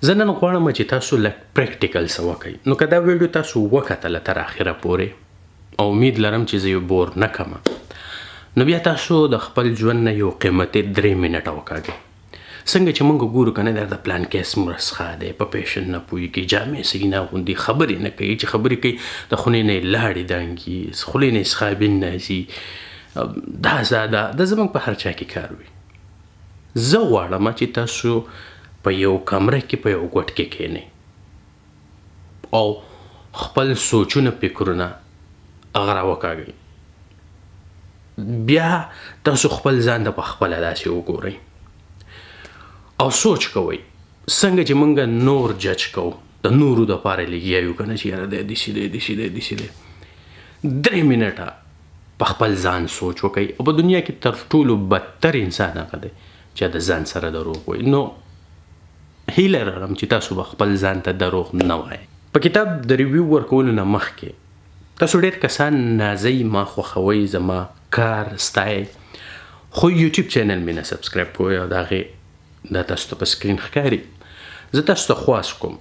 زه نن غواړم چې تاسو لږ پریکټیکل څه وکئ. نو که دا ویډیو تاسو وکتله تر اخره پورې او امید لرم چې زه یې بور نه کړم، نو بیا تاسو د خپل ژوند نه یو قیمتي 3 منټه وکاږئ. څنګه چې موږ ګورو که نه د پلان کیس مرسخه دی، په پیشن نه پوهېږي، جامې صحیح نه اغوندي، خبرې نه کوي، چې خبرې کوي د خولې نه یې لاړې دانګي، خولې نه یې سخابین نه ځي، دا زموږ په هر چا کې کار وي. زه غواړم چې تاسو په یو کمره کې په یو ګوټ کې کښېنئ او خپل سوچونه فکرونه هغه راوکاږئ. بیا تاسو خپل ځان ته په خپله داسې وګورئ او سوچ کوئ څنګه چې موږ نور جج کوو، د نورو دپاره لګیا یو که نه چې یاره دی داسې دی داسې دی داسې دی. 3 منټه په خپل ځان سوچ وکئ او په دنیا کې تر ټولو بدتر انسان هغه دی چې د ځان سره دروغ وایي. نو هیله لرم چې تاسو به خپل ځان ته دروغ نه وایئ. په کتاب د ریویو ورکولو نه مخکې تاسو ډېر کسان نازئ، ما خوښوئ، زما کار ستایئ، خو یوټیوب چینل مې نه سبسکرایب کوئ او د هغې دا تاسو ته په سکرین ښکاري. زه تاسو ته خواست کوم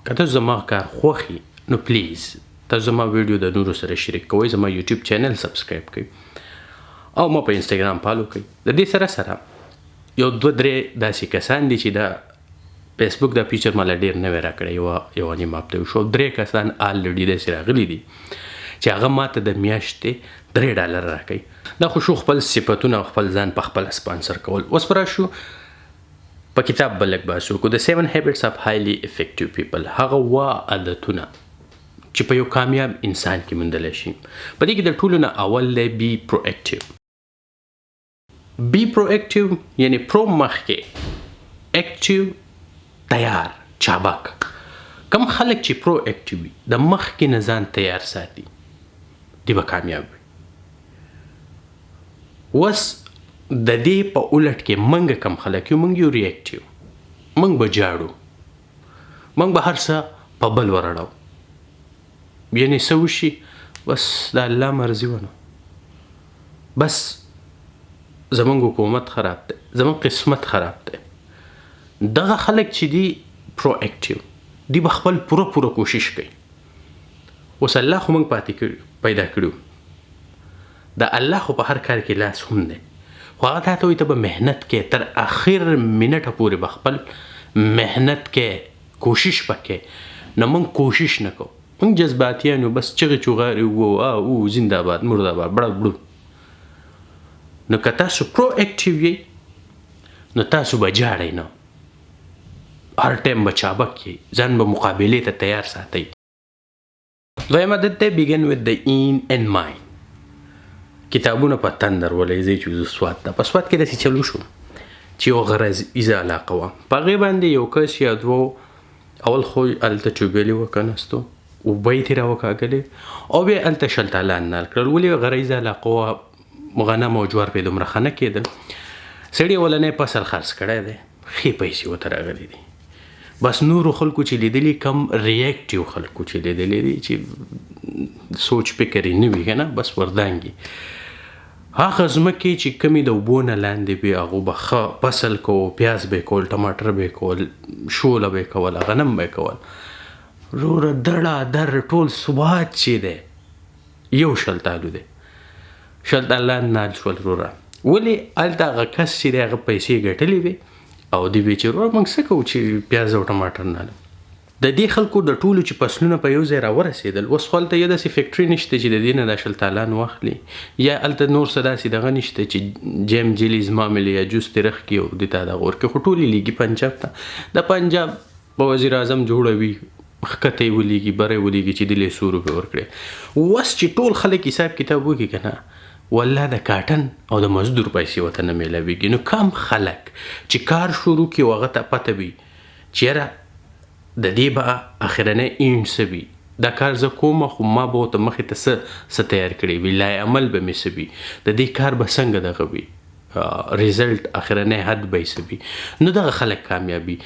که تاسو زما کار خوښي نو پلیز تاسو زما ویډیو د نورو سره شریک کوئ، زما یوټیوب چینل سبسکرایب کوئ او ما په انسټاګرام فالو کوئ. د دې سره یو 2-3 داسې کسان دي چې دا فیسبوک دا فیچر مالا ډېر نوی راکړی، یو نیم هفته وشو. 3 کسان آلریډي داسې راغلي دي چې هغه ماته د میاشتې $3 راکوي. دا خو شو خپل صفتونه او خپل ځان په خپله سپانسر کول. اوس به راشو په کتاب به لږ بحث وکړو. د 7 habits of highly effective people، هغه عادتونه چې په یو کامیاب انسان کې موندلی شي. په دې کې د ټولو نه اول دی بی پرواکټیو. بی پرواکټیو یعنی پرو مخکې، اکټیو تیار، چابک. کم خلک چې پرو اکټیو وي، د مخکې نه ځان تیار ساتي، دی به کامیاب وي. اوس د دې په الټ کې موږ کم خلک یو، موږ یو ریاکټیو، موږ به جاړو، موږ به هر څه په بل ورړو، یعنې څه وشي بس د الله مرضي ونه، بس زموږ حکومت خراب دی، زموږ قسمت خراب دی. دغه خلک چې دي پرو اکټیو، دی به خپل پوره کوشش کوي. اوس الله خو موږ پیدا کړو، د الله خو په هر کار کې لاس هم دی، خو هغه تا ته وایي ته به محنت کې تر اخر منټه پورې به خپل محنت کې کوشش وکړې. نو موږ کوشش نه کوو، موږ جذباتیان یو، بس چغې چغارې او زنده باد مرده باد بړه بړو. نو که تاسو پرو اکټیو یئ نو تاسو به جاړئ نه، هر ټایم به چابک یئ، ځان به مقابلې ته تیار ساتئ. دویم عادت دی begin with the end in mind. کتابونه په تندر ولئ. چې زه سوات ته په سوات کې داسې چلو شو چې یو غرضیزه علاقه وه، په هغې باندې یو کس یا دوه اول خو هلته چوبیلې وکنستو، اوبه یې ترې راوکاږلې او بیا هلته شلتالان نال کړل. ولې غرضیزه علاقه وه، غنم او جوار پرې دومره ښه نه کېدل. سړي اولنی فصل خرڅ کړی دی، ښې پیسې ورته راغلي دي. بس نورو خلکو چې لیدلي، کم ریاکټیو خلکو چې لیدلي دي چې سوچ فکر یې نه وي که نه، بس وردانګي. هغه ځمکې چې کمې د اوبو نه لاندې وي هغو به ښه فصل کوو، پیاز به یې کول، ټماټر به یې کول، شوله به یې کوله، غنم به یې کول. وروره دړه در ټول سوات چې دی یو شلتالو دی، شلتالان نال شول وروره. ولې هلته هغه کس چې دی هغه پیسې ګټلې وې او دی وی چې وروره موږ څه کوو چې پیاز او ټماټر نالو. د دې خلکو د ټولو چې فصلونه په یو ځای راورسېدل، اوس خو هلته یو داسې فیکټري نشته چې د دې نه دا شلتالان واخلي، یا هلته نور څه داسې دغه نشته چې جیم جیلیز معاملې یا جوس ترې ښکي او دې ته دغه ورکړي، خو ټول یې لیږي پنجاب ته. د پنجاب په وزیر اعظم جوړوي، ښکته یې ولیږي، بره یې ولیږي چې دې له 100 روپۍ ورکړي. اوس چې ټول خلک حساب کتاب وکړي که نه، والله د کاټن او د مزدور پیسې ورته نه میلاویږي. نو کم خلک چې کار شروع کړي او هغه ته پته وي چې یاره د دې به اخرنی اینډ څه وي، دا کار زه کوم خو ما به ورته مخې ته څه تیار کړی وي، لای عمل به مې څه وي، د دې کار به څنګه دغه وي، ریزلټ اخرنی حد به یې څه وي. نو دغه خلک کامیابي.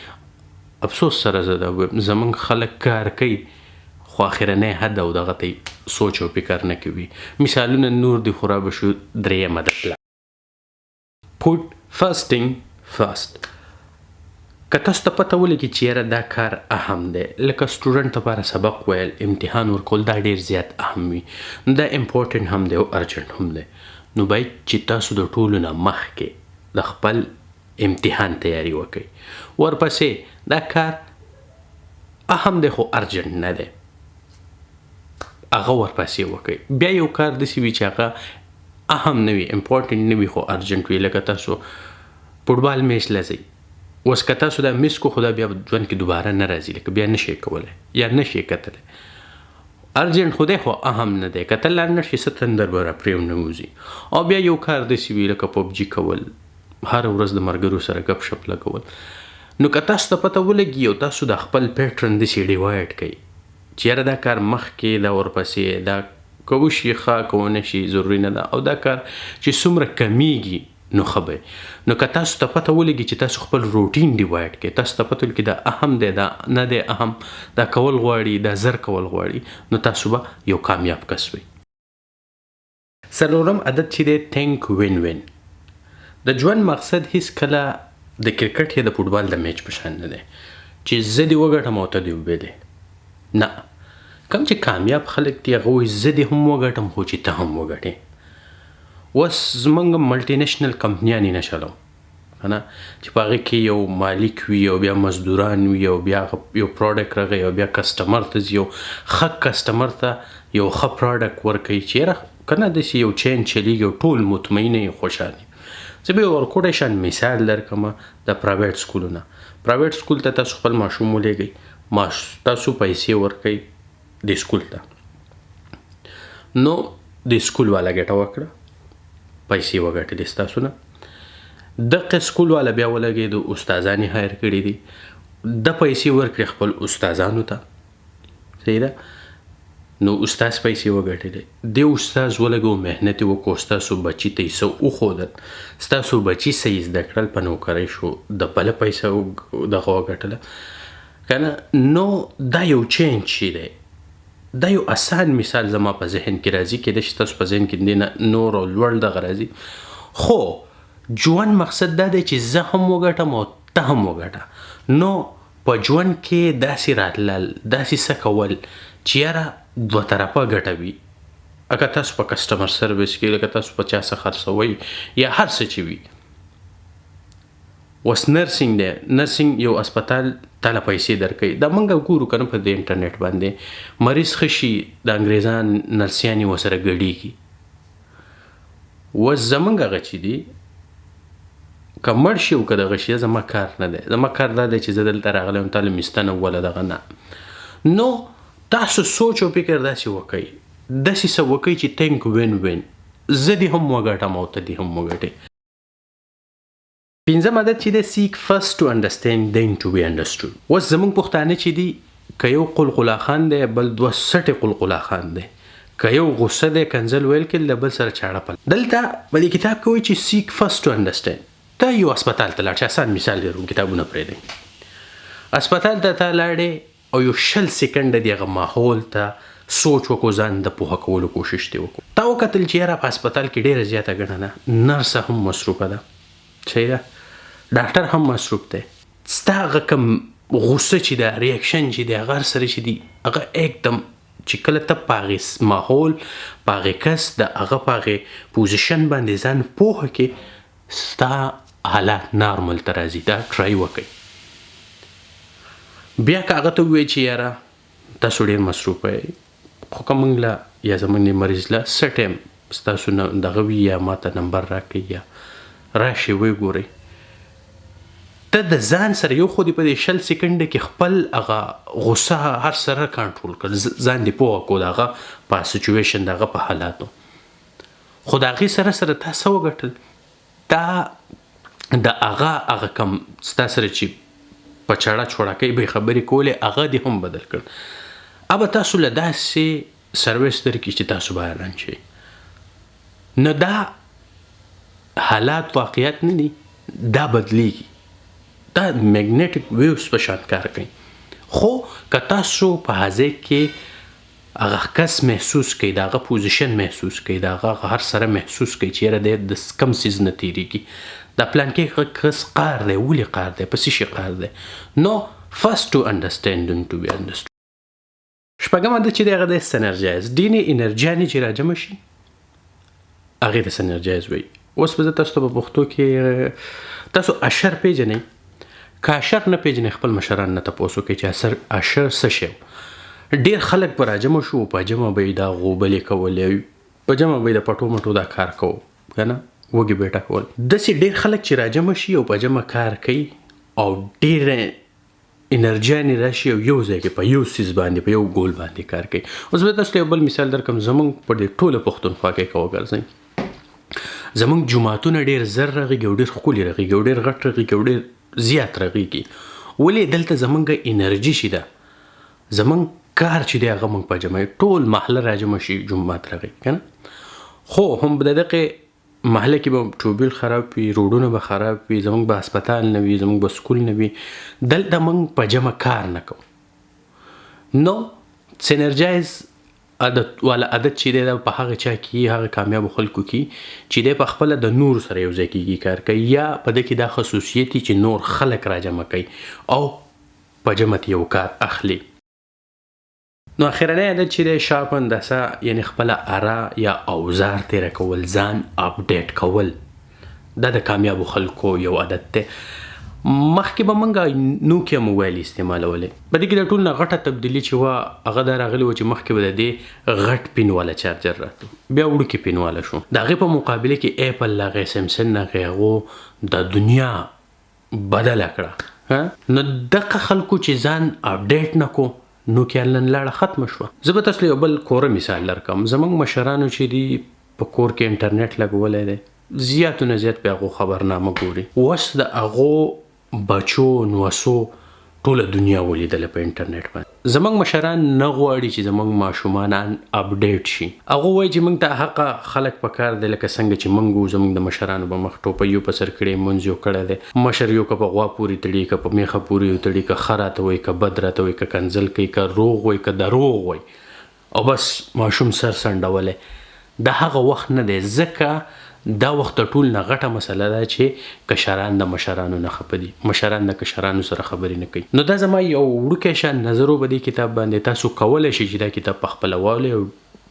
افسوس سره زه دا وایم زموږ خلک کار کوي خو اخرنی حد او دغه ته سوچ او فکر نه کوي. مثالونه نور دي خو را به شو. درېیمه ده put first thing first. که تاسو ته پته ولګي چې یاره دا کار اهم دی، لکه سټوډنټ لپاره سبق ویل، امتحان ورکول، دا ډېر زیات اهم وي، نو دا امپورټنټ هم دی او ارجنټ هم دی. نو باید چې تاسو د ټولو نه مخکې د خپل امتحان تیاری وکړئ. ورپسې دا کار اهم دی خو ارجنټ نه دی، هغه ورپسې وکړئ. بیا یو کار داسې وي چې هغه اهم نه وي، امپورټنټ نه وي خو ارجنټ وي، لکه تاسو فوټبال میچ له ځئ، اوس که تاسو دا میس کو خو دا بیا ژوند کې دوباره نه راځي، لکه بیا نشئ کولی یا نشئ کتلی. ارجنټ خو دی خو اهم نه دی، کتل لا نشئ څه تندر به راپرې ونوځي. او بیا یو کار داسې وي لکه پبجي کول، هره ورځ د ملګرو سره گپ شپ لګول. نو که تاسو ته پته ولګي او تاسو د خپل پیټرن داسې ډیوایډ کړئ چې یاره دا کار مخکې، دا ورپسې، دا که وشي ښه، که ونه شي ضروري نه ده، او دا کار چې څومره کمیږي نو ښه به. نو که تاسو ته پته ولګي چې تاسو خپل روټین ډیوایډ کړئ، تاسو ته پته ولګي دا اهم دی، دا نه دی اهم، دا کول غواړي، دا زر کول غواړي، نو تاسو به یو کامیاب کس وئ. څلورم عادت چې دی تھنک وین وین. د ژوند مقصد هیڅ کله د کرکټ یا د فوټبال د میچ په شان نه دی چې زه دې وګټم او ته دې وبېلې. نه، کوم چې کامیاب خلک دي هغه وایي زه دې هم وګټم خو چې ته هم وګټې. اوس زمونږ ملټي نیشنل کمپنیانې نه چلو که نه، چې په هغې کې یو مالک وي او بیا مزدوران وي او بیا یو پروډکټ راغی او بیا کسټمر ته ځي، یو ښه کسټمر ته یو ښه پروډکټ ورکوي چې یاره که نه داسې یو چین چلیږي او ټول مطمئنه یې خوشحالي. زه به یو ورکوټی شان مثال درکړم د پرایویټ سکولونه. پرایویټ سکول ته تاسو خپل ماشوم ولېږئ، تاسو پیسې ورکوئ د سکول ته، نو د سکول والا ګټه وکړه، پیسې وګټلې ستاسو نه. دغه سکول والا بیا ولګېد، استادان یې هایر کړي دي، د پیسې ورکړي خپل استادانو ته، صحیح ده. نو استاد پیسې وګټلې، د استاد ولګو، محنت یې وکړو، ستاسو بچي ته یې څه وښودل، ستاسو بچي څه یې زده کړل، په نوکرۍ شو، د بله پیسه دغه وګټله که نه. نو دا یو چینج شي دی، دا یو اسان مثال زما په ذهن کې راځي، کېدای شي تاسو په ذهن کې دې نه نور او لوړ دغه راځي. خو ژوند مقصد دا دی چې زه هم وګټم او ته هم وګټه. نو په ژوند کې داسې راتلل، داسې څه کول چې یاره دوه طرفه ګټه وي. اگه تاسو په کسټمر سروس کې، لکه تاسو په چا څه خرڅوئ یا هر څه چې وي. اوس نرسنګ دی، نرسنګ یو اسپتال تاله پیسې درکوي، دا موږ ګورو که نه په د انټرنیټ باندې، مریض ښه شي د انګریزان نرسیانې ورسره ګډېږي. اوس زموږ هغه چې دي که مړ شي او که دغه شي، زما کار نه دی، زما کار دا دی چې زه دلته راغلی یم، تا له میستنه وله دغه نه. نو تاسو سوچ او فکر داسې وکئ، داسې څه وکئ چې تھنک وین وین، زه دې هم وګټم او ته دې هم وګټې. پنځم عادت چې دی سیک فرست ټو انډرسټینډ دین ټو بی انډرسټوډ. اوس زموږ پښتانه چې دي که یو قلقلا خان دی بل 260 قلقلا خان دی، که یو غصه دی کنځل ویل کې له بل سره چاړه پل. دلته په دې کتاب کې وایي چې سیک فرست ټو انډرسټینډ. ته یو اسپتال ته لاړ شې، اسان مثال دی، کتابونه پرېږدئ، اسپتال ته ته لاړې او یو 20 سکنډه د هغه ماحول ته سوچ وکړو، ځان د پوهه کولو کوشش دې وکړو. تا وکتل چې یاره په اسپتال کې ډېره زیاته ګڼه ده، نرسه هم مصروفه ده، صحیح ده، ډاکټر هم مصروف دی، ستا هغه کوم غصه چې ده، ریاکشن چې دی، هغه هر سره چې دي، هغه एकदम چې کله ته په هغې ماحول، په هغې کس، د هغه په هغې پوزیشن باندې ځان پوهه کې، ستا حالات نارمل ته راځي. دا ټرای وکئ. بیا که هغه ته ووایي چې یاره تاسو ډېر مصروفه یې، خو که موږ له یا زموږ مریض له څه ټایم ستاسو دغه وي، یا ما ته نمبر راکړئ یا راشئ ویې ګورئ. ته د ځان سره یو خو دې په دې 20 سکنډه کې خپل هغه غصه هر سره کنټرول کړ، ځان دې پوهه کړو د هغه په سچویشن، د هغه په حالاتو. خو د هغې سره سره تا څه وګټل؟ تا د هغه کم ستا سره چې په چړه چوړکۍ به خبرې کولې، هغه دې هم بدل کړ. ابه تاسو له داسې سروس درکړي چې تاسو به حیران شئ. نو دا حالات واقعیت نه دي، دا بدلیږي، دا میګنیټک ویوز په شان کار کوي. خو که تاسو په هغه کې هغه کس محسوس کوي، د هغه پوزیشن محسوس کوي، د هغه هر سره محسوس کوي چې یاره دی د کم څیز نه تېرېږي، دا پلان کې کس قار دی ولې قار دی په څه شي قار دی نو first to understand and to be understood. شپږم عادت چې دی هغه دی سنرجایز ډینې انرژیانې چې راجمع شي هغې ته سنرجایز وایي. اوس به زه تاسو ته په پښتو کې تاسو اشر پیژنئ که اشر نه پیژنئ خپل مشران نه تپوس وکړئ چې اشر څه شی ډېر خلک به راجمع شو په جمع به یې دا غوبلې کولې په جمع به یې د پټو مټو دا کار کوو که نه وږي به یې ټکول. داسې ډېر خلک چې راجمع شي او په جمع کار کوي او ډېر انرژیانې راشي او یو ځای کې په یو څیز باندې په یو ګول باندې کار کوي. اوس به تاسو ته یو بل مثال درکړم زموږ په دې ټوله پښتونخوا کې که وګرځئ زموږ جوماتونه ډېر زر رغېږي او ډېر ښکلي رغېږي او ډېر غټ رغېږي او ډېر زیات رغېږي ولې دلته زموږ انرژي شي ده زموږ کار چې دی هغه موږ په جمع ټول محله راجمع شي جومات رغي که نه خو هم د دغې محله کې به ټوبیل خراب وي روډونه به خراب وي زموږ به هسپتال نه وي زموږ به سکول نه وي دلته موږ په جمع کار نه کوو نو سنرجایز عادت والا عادت چې دی دا په هغه چا کې هغه کامیابو خلکو کې چې دی په خپله د نور سره یو ځای کېږي کار کوي یا په ده کې دا خصوصیت چې نور خلک راجمع کوي او په جمع یو کار اخلي. نو اخرنی عادت چې دی شارپ اندازه یعنی خپله اره یا اوزار تیره کول ځان اپډیټ کول دا د کامیابو خلکو یو عادت دی. مخکې به موږ نوکیا موبایل استعمالولې په دې کې د ټول نه غټه تبدیلي چې وه هغه دا راغلې وه چې مخکې به د دې غټ پین والا چارجر راتلو بیا وړوکې پین والا شو د هغې په مقابله کې ایپل هغې سیمسنګ هغې هغو د دنیا بدله کړه نو دغه خلکو چې ځان اپډیټ نه کو نوکیا نن لاړه ختمه شوه. زه به تاسو له یو بل کوره مثال درکړم زموږ مشرانو چې دي په کور کې انټرنیټ لګولی دی زیاتو نه زیات په هغو خبرنامه ګوري اوس د هغو بچو نوسو ټوله دنیا ولیدله په انټرنیټ باندې زموږ مشران نه غواړي چې زموږ ماشومان اپډیټ شي هغه وایي چې موږ ته حقه خلک پکار دی لکه څنګه چې موږ وو زموږ د مشرانو به مخ ټوپیو په سر کړی مونځ یو کړی دی مشر یو که په غوا پورې تړي که په میخه پورې یو تړي که ښه راته وایي که بد راته وایي که کنځل کوي که روغ وایي که دروغ وایي او بس ماشوم سر سنډولی د هغه وخت نه دی ځکه دا وخت د ټول نه غټه مسله ده چې کشران د مشرانو نه خفه دي مشران د کشرانو سره خبرې نه کوي. نو دا زما یو وړوکی شان نظر و په دې کتاب باندې تاسو کولی شئ چې دا کتاب په خپله واولئ او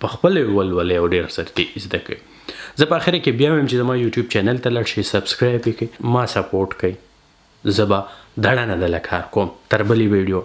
په خپله یې ولولئ او ډېر سره ترې زده کوئ. زه په اخره کې بیا وایم چې زما یوټیوب چینل ته لاړ شئ سبسکرایب یې کړئ ما سپورټ کوئ زه به دړه نه دله کار کوم تر بلې ویډیو